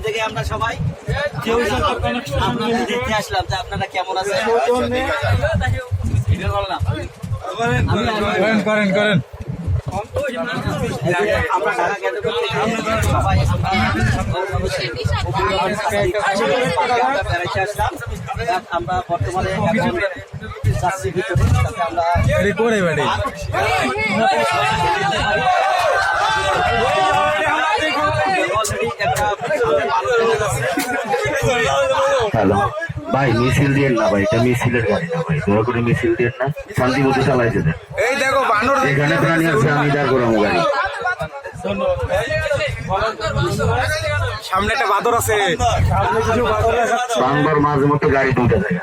থেকে আমরা সবাই আপনাদের দেখতে আসলাম যে আপনারা কেমন আছেন। করেন করেন আমরা ঢাকা সবাই আসলাম। আমরা বর্তমানে এখন যাচ্ছি ভিতরে, আমরা করে বেড়ে হ্যালো ভাই, মিছিল দিয়ে না ভাই, এটা মিছিলের গাড়ি না ভাই, দয়া করে মিছিল দিয়ে না, শান্তি মতো চালাইছে দেন। এই দেখো বানর এখানে প্রাণী আছে, আমি দা করবো গাড়ি। সামনে একটা বাদর আছে, বাংলার মাঝে মতো গাড়ি দুইটা জায়গা।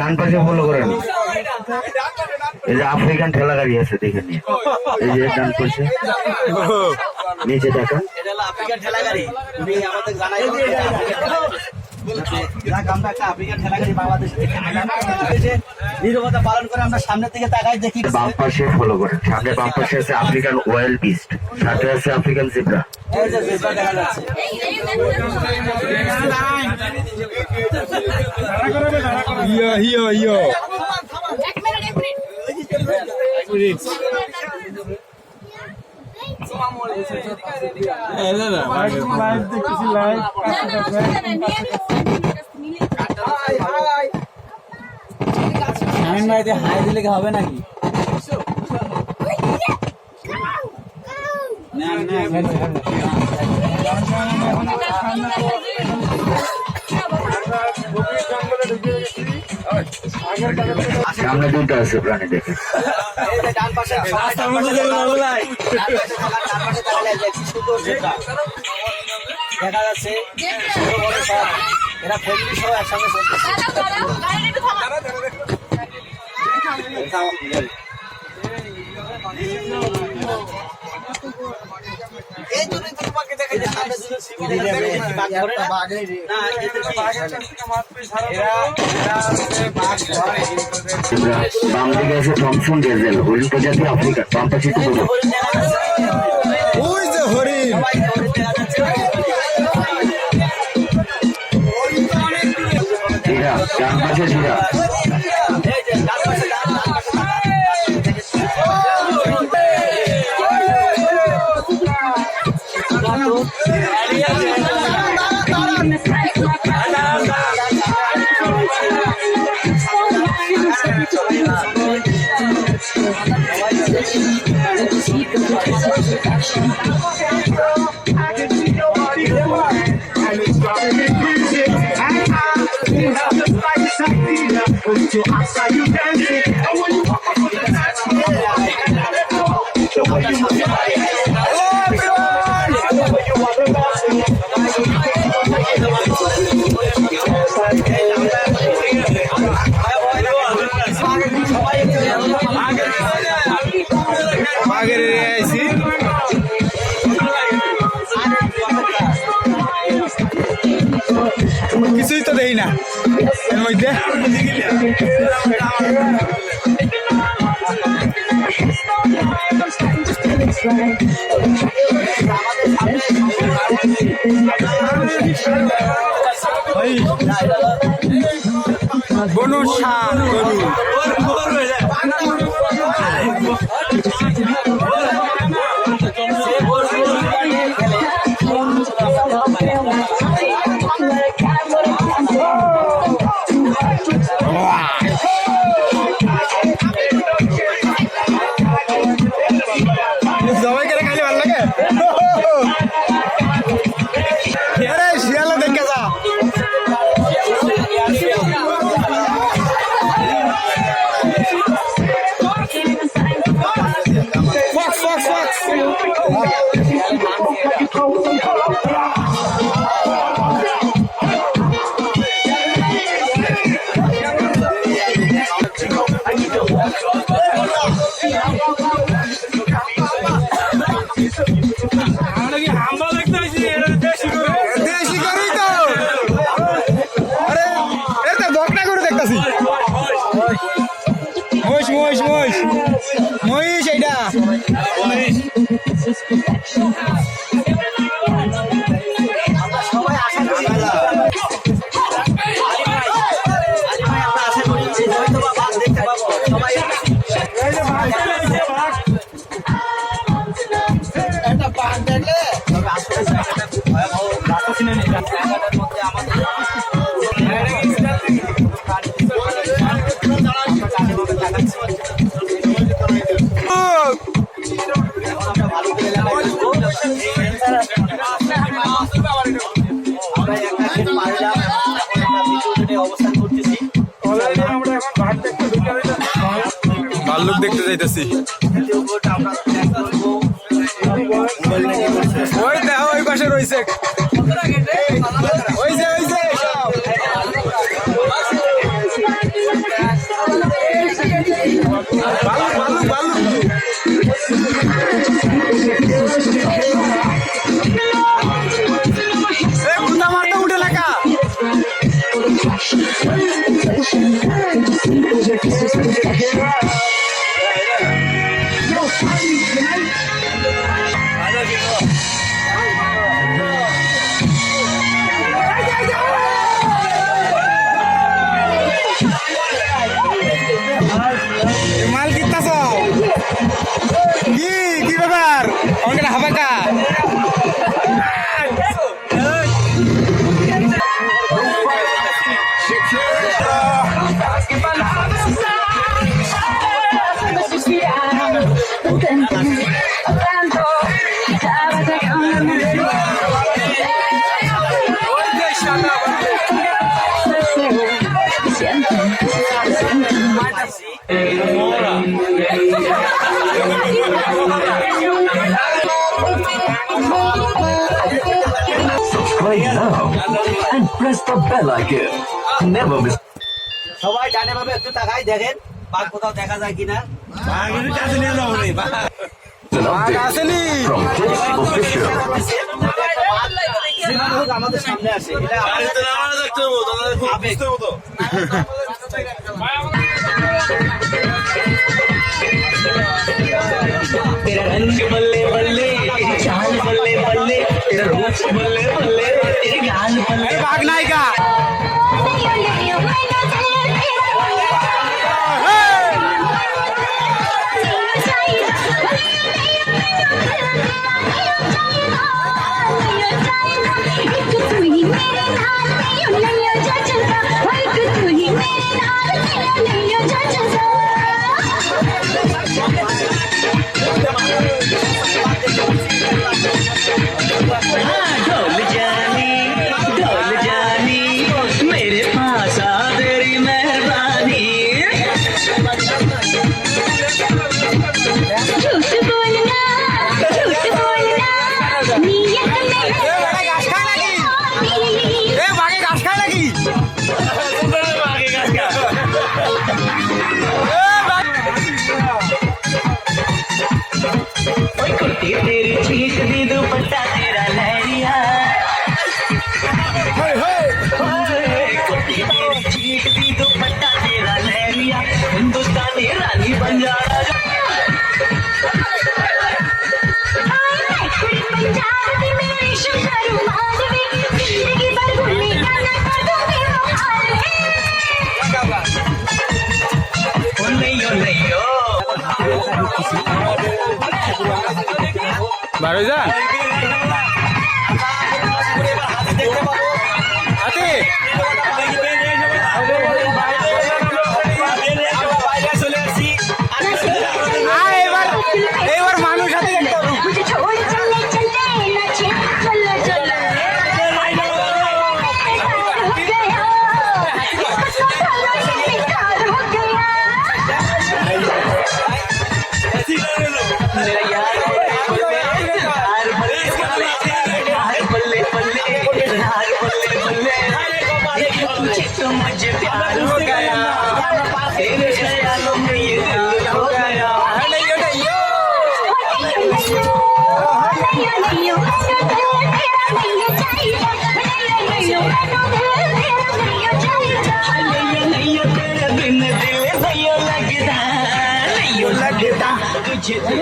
ডান পাশে ফলো করেন, এই যে আফ্রিকান ঠেলা গাড়ি আছে দেখে নিয়ে, এই যে ডান পাশে নিচে দেখেন। আফ্রিকান ঠেলা গাড়ি আমাদের জানাই আমরা একটা আফ্রিকান ঠেলা গাড়ি বাংলাদেশে নীরবতা পালন করে আমরা সামনের দিকে তাকাই দেখি। বাম পাশে ফলো করেন, সামনে বাম পাশে আছে আফ্রিকান ওয়াইল্ড বিস্ট, সাথে আছে আফ্রিকান জিব্রা। এই যে জিব্রা দেখা যাচ্ছে। হাই দিলে হবে নাকি? সামনে দুটো আছে প্রাণী দেখে। দেখা যাচ্ছে এরা ফ্যামিলি সহ একসঙ্গে বাম দিকে আছে থমসন গেজেল, হরিণ প্রজাতি আফ্রিকা। বাম পাশে হরিণ জিরা, ডান পাশে জিরা। কিছুই তো দেই না এর মধ্যে। বনসা গরু সবাইকে খালি ভালো লাগে। শিয়ালে দেখে যা মহিষ মহিষ মহিষ এইটা আমরা সবাই আশা করি আলী ভাই আমরা আশা করি যে হয়তো বা বাঘ দেখতে পাবো সবাই একটা বাঘ দেখলে তবে আসলে জায়গাটা খুব ভয়াবহ রাস্তা ছিল না জায়গাটার মধ্যে আমাদের আমরা একটা সেট পারলাম আমরা ভিডিওতে অবস্থান করতেছি ভাল্লুক দেখতে যাইতেছি আমরা করবো ওই দেখো ওই পাশে রয়েছে ওই যে সব ভাল্লুক ভাল্লুক ভাল্লুক মারতে উঠে লেখা মাল কিনতাছ কি ব্যাপার আমাকে হাবাকা Subscribe now and press the bell icon. Never miss. সবাই ডানে ভাবে একটু তাকাই দেখেন বাঘ কোথাও দেখা যায় কিনা An update from Kids Official. যেভাবে হোক আমাদের সামনে আসে এটা আবেগ। तेरा रंग बल्ले बल्ले तेरी चाल बल्ले बल्ले तेरा रूप बल्ले बल्ले तेरी गाल बल्ले भाग नायिका ढोल जानी मेरे पास आ तेरी मेहरबानी झूठ बोलना नीयत में घास खाए लगी भागे घास खाए लगी कुर्ती तेरी चीख दी दुपट्टा तेरा लहरिया कुर्ती तेरी चीख दी दुपट्टा तेरा लहरिया हिंदुस्तानी रानी बंजारा पंजाब में मेरा रेशम का रुमाल वे जिंदगी भर भूलने का ना कर दूंगी वो हाल ভালো যা হাতে এবার মানুষ হাতে দেখতে হবে मुझे छोड़ चले चलते नाचे चलो चलो मेरा यार बल्ले बल्ले यार बल्ले बल्ले तो मुझे प्यार हो गया तेरे ख्यालों में ये दिल हो गया तेरे बिन दिल नहीं लगता যেতে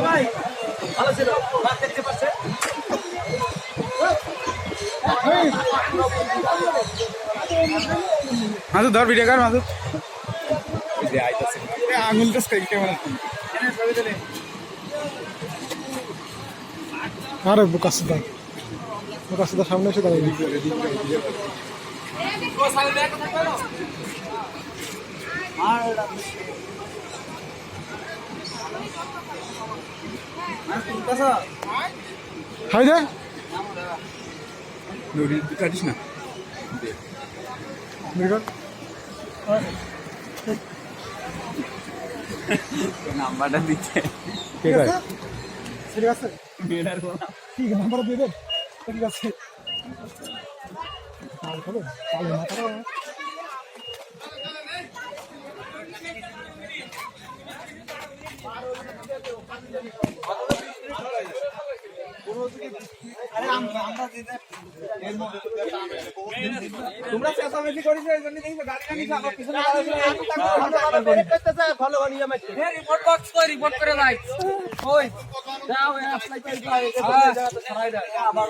ভাই ভালো ছিল মাছ দেখতে পাচ্ছে মাসুদ ধর ভিডিও কর মাসুদ আঙুলটা কেমন আরে বোকাসুদা সামনে এসে দাঁড়িয়ে হাই দে কাটিস না নাম্বারটা দিচ্ছে ঠিক আছে ঠিক আছে মেয়েটার ঠিক নাম্বার দিয়ে দেন ঠিক আছে তোমরা চেঁচামেচি করিস এই জন্য দেখি গাড়িটা নিচে আমার পিছনে ভালো বানিয়ে মারছে রিপোর্ট বক্স কই রিপোর্ট করে ভাই ওই যাও অ্যাপ্লাই করে দাও